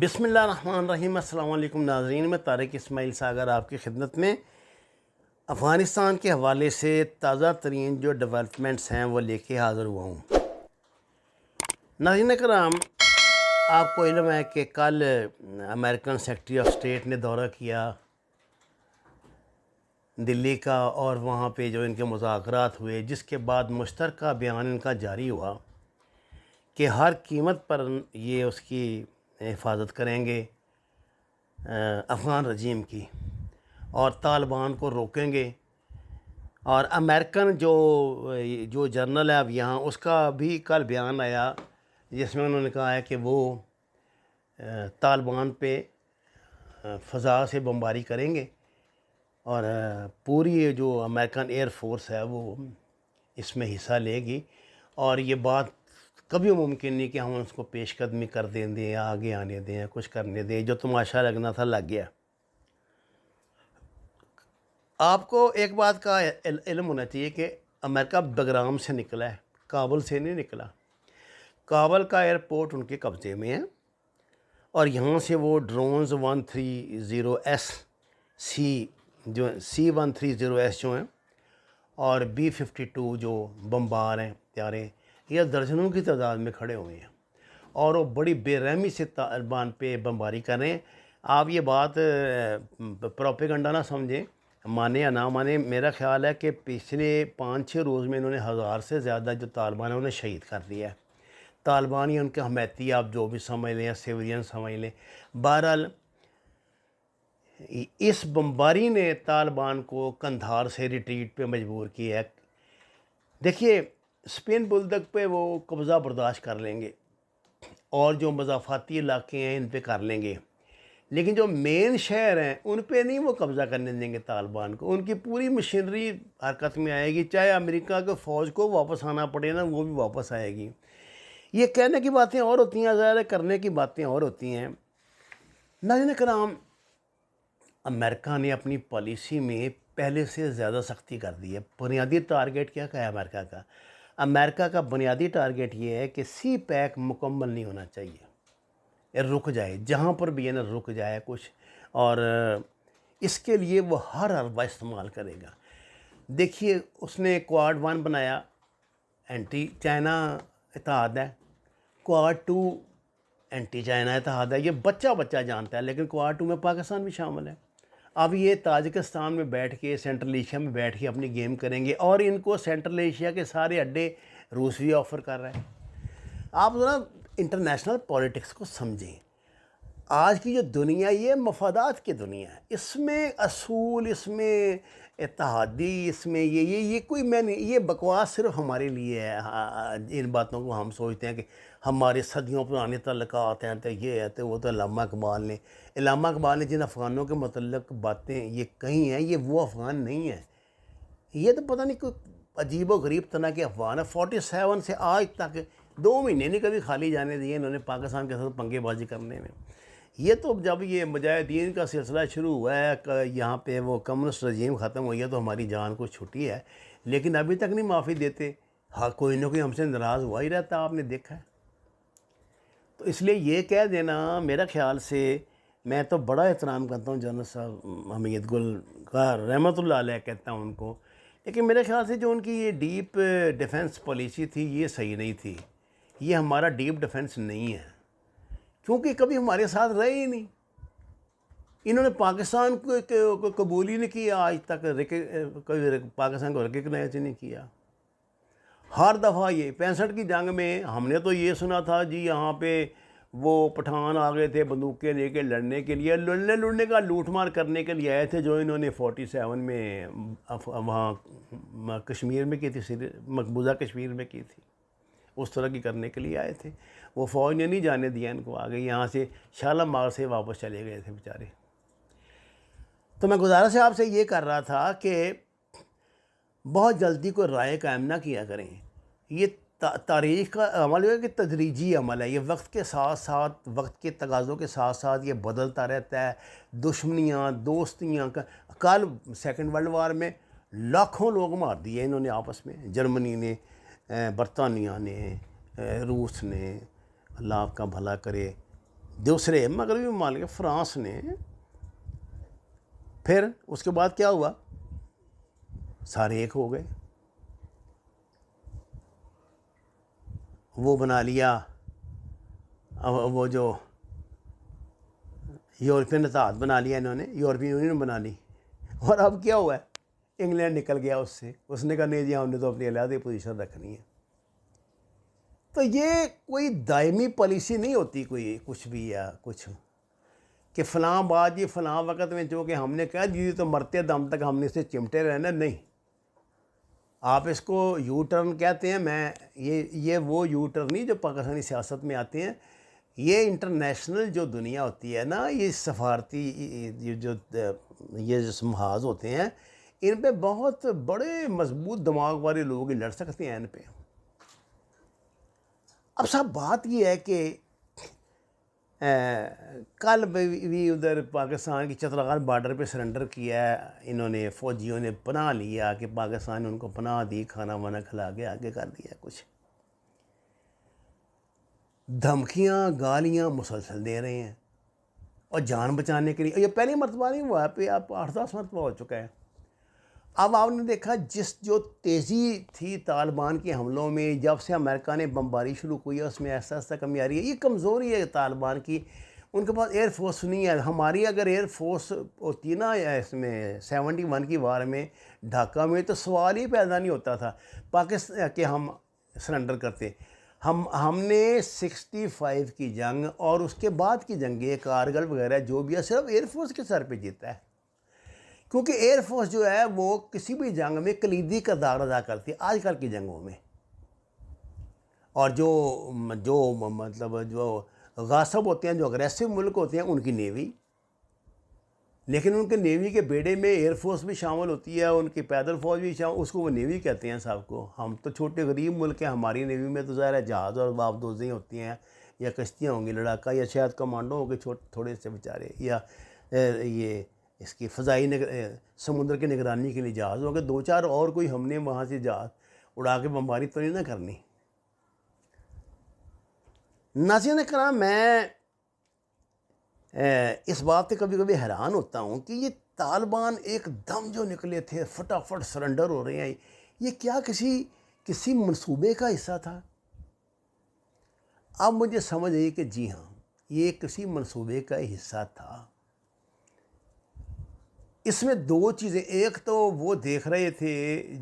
بسم اللہ الرحمن الرحیم۔ السلام علیکم ناظرین، میں طارق اسماعیل ساگر آپ کی خدمت میں افغانستان کے حوالے سے تازہ ترین جو ڈیولپمنٹس ہیں وہ لے کے حاضر ہوا ہوں۔ ناظرین کرام، آپ کو علم ہے کہ کل امریکن سیکرٹری آف اسٹیٹ نے دورہ کیا دلی کا، اور وہاں پہ جو ان کے مذاکرات ہوئے، جس کے بعد مشترکہ بیان ان کا جاری ہوا کہ ہر قیمت پر یہ اس کی حفاظت کریں گے افغان رجیم کی، اور طالبان کو روکیں گے۔ اور امریکن جو جرنل ہے اب یہاں، اس کا بھی کل بیان آیا جس میں انہوں نے کہا ہے کہ وہ طالبان پہ فضا سے بمباری کریں گے، اور پوری جو امریکن ایئر فورس ہے وہ اس میں حصہ لے گی، اور یہ بات کبھی ممکن نہیں کہ ہم اس کو پیش قدمی کر دیں یا آگے آنے دیں یا کچھ کرنے دیں۔ جو تماشا لگنا تھا لگ گیا۔ آپ کو ایک بات کا علم ہونا چاہیے کہ امریکہ بگرام سے نکلا ہے، کابل سے نہیں نکلا۔ کابل کا ایئرپورٹ ان کے قبضے میں ہے، اور یہاں سے وہ ڈرونز 130S C-130S جو ہیں، اور B-52 جو بمبار ہیں پیارے، یہ درجنوں کی تعداد میں کھڑے ہوئے ہیں، اور وہ بڑی بے رحمی سے طالبان پہ بمباری کر رہے ہیں۔ آپ یہ بات پروپیگنڈا نہ سمجھیں، مانے یا نہ مانے، میرا خیال ہے کہ پچھلے 5-6 روز میں انہوں نے 1000 سے زیادہ جو طالبان ہیں انہیں شہید کر دیا ہے۔ طالبان یا ان کے حمیتی آپ جو بھی سمجھ لیں یا سیورین سمجھ لیں، بہرحال اس بمباری نے طالبان کو قندھار سے ریٹریٹ پہ مجبور کیا ہے۔ دیکھیے، اسپین بلدک پہ وہ قبضہ برداشت کر لیں گے، اور جو مضافاتی علاقے ہیں ان پہ کر لیں گے، لیکن جو مین شہر ہیں ان پہ نہیں وہ قبضہ کرنے دیں گے طالبان کو۔ ان کی پوری مشینری حرکت میں آئے گی، چاہے امریکہ کے فوج کو واپس آنا پڑے نا، وہ بھی واپس آئے گی۔ یہ کہنے کی باتیں اور ہوتی ہیں، ظاہر ہے کرنے کی باتیں اور ہوتی ہیں۔ ناظرین کرام، امریکہ نے اپنی پالیسی میں پہلے سے زیادہ سختی کر دی ہے۔ بنیادی ٹارگیٹ کیا ہے امریکہ کا؟ امریکہ کا بنیادی ٹارگیٹ یہ ہے کہ سی پیک مکمل نہیں ہونا چاہیے، رک جائے، جہاں پر بھی ہے نا رک جائے کچھ، اور اس کے لیے وہ ہر حربہ استعمال کرے گا۔ دیکھیے، اس نے کوارڈ 1 بنایا، اینٹی چائنا اتحاد ہے، کوارڈ 2 اینٹی چائنا اتحاد ہے، یہ بچہ جانتا ہے، لیکن کوارڈ 2 میں پاکستان بھی شامل ہے۔ اب یہ تاجکستان میں بیٹھ کے، سینٹرل ایشیا میں بیٹھ کے اپنی گیم کریں گے، اور ان کو سینٹرل ایشیا کے سارے اڈے روس بھی آفر کر رہے ہیں۔ آپ ذرا انٹرنیشنل پولیٹکس کو سمجھیں۔ آج کی جو دنیا، یہ مفادات کی دنیا ہے، اس میں اصول، اس میں اتحادی، اس میں یہ کوئی میں نہیں، یہ بکواس صرف ہمارے لیے ہے۔ ان باتوں کو ہم سوچتے ہیں کہ ہمارے صدیوں پرانے تعلقات ہیں، تو یہ ہے تو وہ، تو علامہ اقبال نے جن افغانوں کے متعلق باتیں یہ کہی ہیں، یہ وہ افغان نہیں ہیں۔ یہ تو پتہ نہیں کوئی عجیب و غریب طرح کے افغان ہے۔ 47 سے آج تک 2 مہینے نہیں کبھی خالی جانے دیے انہوں نے پاکستان کے ساتھ پنگے بازی کرنے میں۔ یہ تو جب یہ مجاہدین کا سلسلہ شروع ہوا ہے، یہاں پہ وہ کمیونسٹ رجیم ختم ہوئی ہے، تو ہماری جان کو چھٹی ہے، لیکن ابھی تک نہیں معافی دیتے۔ ہاں، کوئی نہ کوئی ہم سے ناراض ہوا ہی رہتا، آپ نے دیکھا ہے۔ تو اس لیے یہ کہہ دینا، میرا خیال سے، میں تو بڑا احترام کرتا ہوں جنرل صاحب حمید گل کا، رحمۃ اللہ علیہ کہتا ہوں ان کو، لیکن میرے خیال سے جو ان کی یہ ڈیپ ڈیفنس پالیسی تھی، یہ صحیح نہیں تھی۔ یہ ہمارا ڈیپ ڈیفنس نہیں ہے، کیونکہ کبھی ہمارے ساتھ رہے ہی نہیں۔ انہوں نے پاکستان کو قبول ہی نہیں کیا آج تک، کبھی پاکستان کو ریکگنائز ہی نہیں کیا۔ ہر دفعہ یہ 65 کی جنگ میں ہم نے تو یہ سنا تھا جی یہاں پہ وہ پٹھان آ گئے تھے بندوقیں لے کے لڑنے کے لیے، لڑنے کا لوٹ مار کرنے کے لیے آئے تھے، جو انہوں نے 47 میں وہاں کشمیر میں کی تھی، مقبوضہ کشمیر میں کی تھی، اس طرح کی کرنے کے لیے آئے تھے۔ وہ فوج نے نہیں جانے دیا ان کو، آگے یہاں سے شالمار سے واپس چلے گئے تھے بیچارے۔ تو میں گزارش آپ سے یہ کر رہا تھا کہ بہت جلدی کوئی رائے قائم نہ کیا کریں۔ یہ تاریخ کا عمل ہے کہ تدریجی عمل ہے، یہ وقت کے ساتھ ساتھ، وقت کے تقاضوں کے ساتھ ساتھ یہ بدلتا رہتا ہے۔ دشمنیاں، دوستیاں، کل سیکنڈ ورلڈ وار میں لاکھوں لوگ مار دیے انہوں نے آپس میں، جرمنی نے، برطانیہ نے، روس نے، اللہ آپ کا بھلا کرے، دوسرے مغربی ممالک فرانس نے، پھر اس کے بعد کیا ہوا، سارے ایک ہو گئے، وہ بنا لیا وہ جو یورپین اتحاد بنا لیا انہوں نے، یورپین یونین بنا لی، اور اب کیا ہوا ہے، انگلینڈ نکل گیا اس سے، اس نے کہا نہیں جی ہم نے تو اپنی علیحدہ پوزیشن رکھنی ہے۔ تو یہ کوئی دائمی پالیسی نہیں ہوتی کوئی کچھ بھی یا کچھ کہ فلاں بات یہ فلاں وقت میں جو کہ ہم نے کہہ دی تو مرتے دم تک ہم نے اسے چمٹے رہنا، نہیں۔ آپ اس کو یو ٹرن کہتے ہیں، میں یہ وہ یو ٹرن نہیں جو پاکستانی سیاست میں آتے ہیں، یہ انٹرنیشنل جو دنیا ہوتی ہے نا، یہ سفارتی یہ جو محاذ ہوتے ہیں، ان پہ بہت بڑے مضبوط دماغ والے لوگ ہی لڑ سکتے ہیں ان پہ۔ اب صاحب بات یہ ہے کہ کل بھی ادھر پاکستان کی چترال بارڈر پہ سرنڈر کیا ہے انہوں نے، فوجیوں نے پناہ لیا کہ پاکستان نے ان کو پناہ دی، کھانا وانا کھلا کے آگے کر دیا کچھ، دھمکیاں گالیاں مسلسل دے رہے ہیں، اور جان بچانے کے لیے، یہ پہلی مرتبہ نہیں ہوا ہے، اب 8-10 مرتبہ ہو چکا ہے۔ اب آپ نے دیکھا جو تیزی تھی طالبان کے حملوں میں، جب سے امریکہ نے بمباری شروع کی ہے، اس میں ایسا ایسا کمی آ رہی ہے، یہ کمزوری ہے طالبان کی، ان کے پاس ایئر فورس نہیں ہے۔ ہماری اگر ایئر فورس ہوتی نا اس میں 71 کی وار میں ڈھاکہ میں، تو سوال ہی پیدا نہیں ہوتا تھا پاکستان کہ ہم سرنڈر کرتے۔ ہم نے 65 کی جنگ اور اس کے بعد کی جنگیں کارگل وغیرہ جو بھی ہے صرف ایئر فورس کے سر پہ جیتا ہے، کیونکہ ایئر فورس جو ہے وہ کسی بھی جنگ میں کلیدی کردار ادا کرتی ہے آج کل کی جنگوں میں۔ اور جو مطلب جو غاصب ہوتے ہیں، جو اگریسو ملک ہوتے ہیں، ان کی نیوی، لیکن ان کے نیوی کے بیڑے میں ایئر فورس بھی شامل ہوتی ہے، ان کی پیدل فوج بھی شامل، اس کو وہ نیوی کہتے ہیں صاحب کو۔ ہم تو چھوٹے غریب ملک ہیں، ہماری نیوی میں تو ظاہر ہے جہاز اور آبدوزیں ہوتی ہیں، یا کشتیاں ہوں گی لڑاکا، یا شاید کمانڈو ہوں گے تھوڑے سے بیچارے، یا یہ اس کی فضائی سمندر کی نگرانی کے لیے جہاز ہوں گے 2-4، اور کوئی ہم نے وہاں سے جہاز اڑا کے بمباری تو نہیں نہ کرنی۔ ناظرین کرام، میں اس بات پہ کبھی کبھی حیران ہوتا ہوں کہ یہ طالبان ایک دم جو نکلے تھے، فٹافٹ سرنڈر ہو رہے ہیں، یہ کیا کسی منصوبے کا حصہ تھا؟ اب مجھے سمجھ آئی کہ جی ہاں، یہ کسی منصوبے کا حصہ تھا۔ اس میں 2 چیزیں، ایک تو وہ دیکھ رہے تھے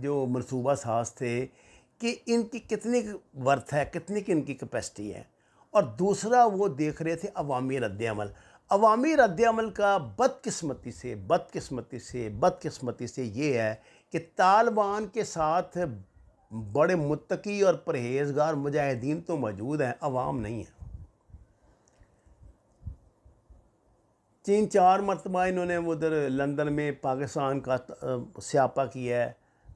جو منصوبہ ساز تھے کہ ان کی کتنی ورتھ ہے، کتنی کی ان کی کیپیسٹی ہے، اور دوسرا وہ دیکھ رہے تھے عوامی رد عمل۔ عوامی رد عمل کا بدقسمتی سے یہ ہے کہ طالبان کے ساتھ بڑے متقی اور پرہیزگار مجاہدین تو موجود ہیں، عوام نہیں ہیں۔ 3-4 مرتبہ انہوں نے ادھر لندن میں پاکستان کا سیاپا کیا ہے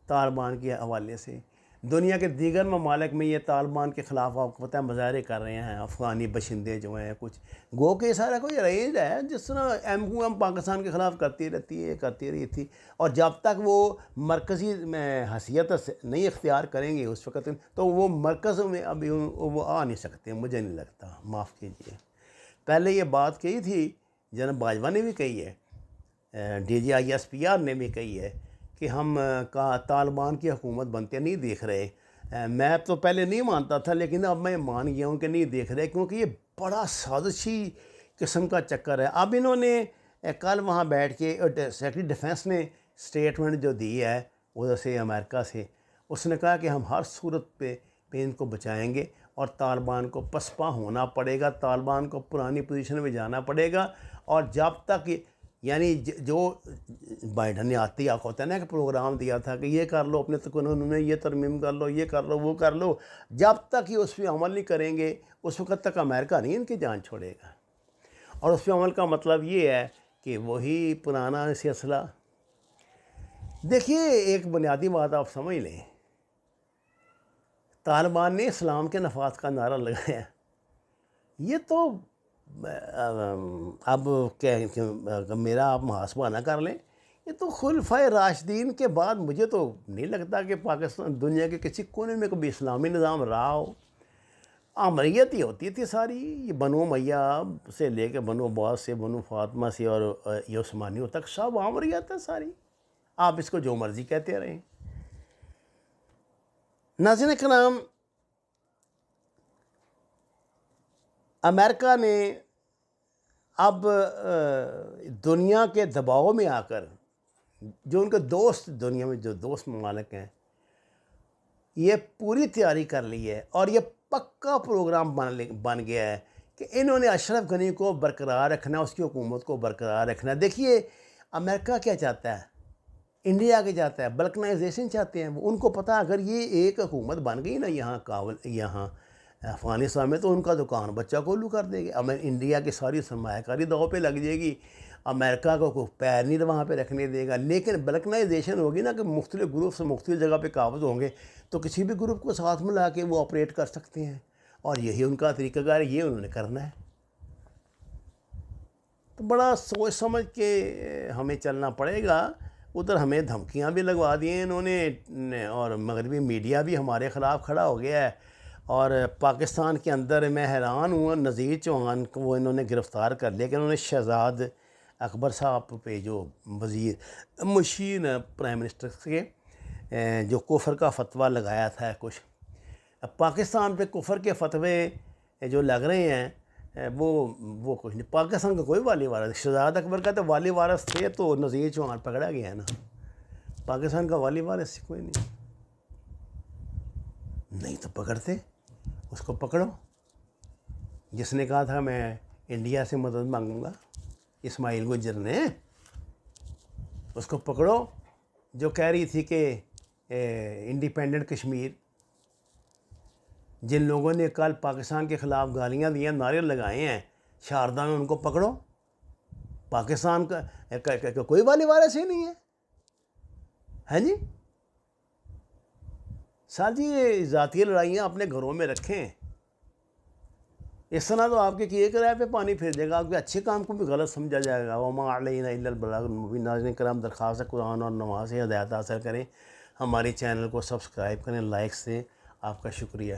طالبان کے حوالے سے۔ دنیا کے دیگر ممالک میں یہ طالبان کے خلاف آپ کو پتہ ہے مظاہرے کر رہے ہیں، افغانی باشندے جو ہیں کچھ، گو کہ سارا کوئی رینج ہے جس طرح ایم پاکستان کے خلاف کرتی رہی تھی، اور جب تک وہ مرکزی میں حیثیت نہیں اختیار کریں گے اس وقت تو وہ مرکز میں ابھی وہ آ نہیں سکتے، مجھے نہیں لگتا، معاف کیجیے۔ پہلے یہ بات کہی تھی جناب باجوہ نے بھی کہی ہے، DGISPR نے بھی کہی ہے کہ ہم طالبان کی حکومت بنتے نہیں دیکھ رہے۔ میں تو پہلے نہیں مانتا تھا، لیکن اب میں مان گیا ہوں کہ نہیں دیکھ رہے، کیونکہ یہ بڑا سازشی قسم کا چکر ہے۔ اب انہوں نے کل وہاں بیٹھ کے سیکرٹری ڈیفنس نے سٹیٹمنٹ جو دی ہے ادھر سے امریکہ سے، اس نے کہا کہ ہم ہر صورت پہ ان کو بچائیں گے، اور طالبان کو پسپا ہونا پڑے گا، طالبان کو پرانی پوزیشن میں جانا پڑے گا، اور جب تک یعنی جو بائیڈن نے آتے ہی آپ ہوتا ہے نا کہ پروگرام دیا تھا کہ یہ کر لو اپنے قانون میں، یہ ترمیم کر لو، یہ کر لو، وہ کر لو، جب تک یہ اس پہ عمل نہیں کریں گے اس وقت تک امریکہ نہیں ان کی جان چھوڑے گا۔ اور اس پہ عمل کا مطلب یہ ہے کہ وہی پرانا سلسلہ۔ دیکھیے ایک بنیادی بات آپ سمجھ لیں، طالبان نے اسلام کے نفاذ کا نعرہ لگایا، یہ تو اب میرا آپ محاسبہ نہ کر لیں، یہ تو خلفائے راشدین کے بعد مجھے تو نہیں لگتا کہ پاکستان دنیا کے کسی کونے میں کبھی اسلامی نظام رہا ہو۔ آمریت ہی ہوتی تھی ساری، یہ بنو امیہ سے لے کے بنو عباس سے بنو فاطمہ سے اور یہ عثمانیوں تک سب آمریت ہے ساری، آپ اس کو جو مرضی کہتے رہیں۔ ناظرین کرام، امریکہ نے اب دنیا کے دباؤ میں آ کر، جو ان کے دوست دنیا میں جو دوست ممالک ہیں، یہ پوری تیاری کر لی ہے اور یہ پکا پروگرام بن گیا ہے کہ انہوں نے اشرف غنی کو برقرار رکھنا، اس کی حکومت کو برقرار رکھنا۔ دیکھیے امریکہ کیا چاہتا ہے، انڈیا کے چاہتا ہے، بلکنائزیشن چاہتے ہیں وہ، ان کو پتہ اگر یہ ایک حکومت بن گئی نا یہاں افغانستان میں، تو ان کا دکان بچہ کولو کر دے گی۔ انڈیا کی ساری سرمایہ کاری داؤ پہ لگ جائے گی، امریکہ کو کوئی پیر نہیں وہاں پہ رکھنے دے گا۔ لیکن بلکنائزیشن ہوگی نا کہ مختلف گروپ سے مختلف جگہ پہ قابض ہوں گے، تو کسی بھی گروپ کو ساتھ ملا کے وہ آپریٹ کر سکتے ہیں، اور یہی ان کا طریقہ کار ہے، یہ انہوں نے کرنا ہے۔ تو بڑا سوچ سمجھ کے ہمیں چلنا پڑے گا۔ ادھر ہمیں دھمکیاں بھی لگوا دی ہیں انہوں نے، اور مغربی میڈیا بھی ہمارے خلاف کھڑا ہو گیا ہے، اور پاکستان کے اندر میں حیران ہوں، نذیر چوہان کو وہ انہوں نے گرفتار کر لیا کہ انہوں نے شہزاد اکبر صاحب پہ جو وزیر مشیر پرائم منسٹر کے جو کفر کا فتویٰ لگایا تھا کچھ، اب پاکستان پہ کفر کے فتوے جو لگ رہے ہیں وہ کچھ نہیں۔ پاکستان کا کوئی والی وارث، شہزاد اکبر کا تو والی وارث تھے تو نذیر چوہان پکڑا گیا ہے نا، پاکستان کا والی وارث کوئی نہیں تو پکڑتے، اس کو پکڑو۔ جس نے کہا تھا میں انڈیا سے مدد مانگوں گا، اسماعیل گجر نے، اس کو پکڑو۔ جو کہہ رہی تھی کہ انڈیپینڈنٹ کشمیر، جن لوگوں نے کل پاکستان کے خلاف گالیاں دیا، نعرے لگائے ہیں شاردا میں، ان کو پکڑو۔ پاکستان کا کوئی والی وارث ہی نہیں ہے جی۔ ساتھ جی یہ ذاتی لڑائیاں اپنے گھروں میں رکھیں، اس طرح تو آپ کے کیے کرائے پہ پانی پھر جائے گا، آپ کے اچھے کام کو بھی غلط سمجھا جائے گا۔ وما علینا الا البلاغ المبین۔ ناظرین کرام، درخواست ہے قرآن اور نماز سے ہدایت حاصل کریں، ہمارے چینل کو سبسکرائب کریں، لائکس دیں۔ آپ کا شکریہ۔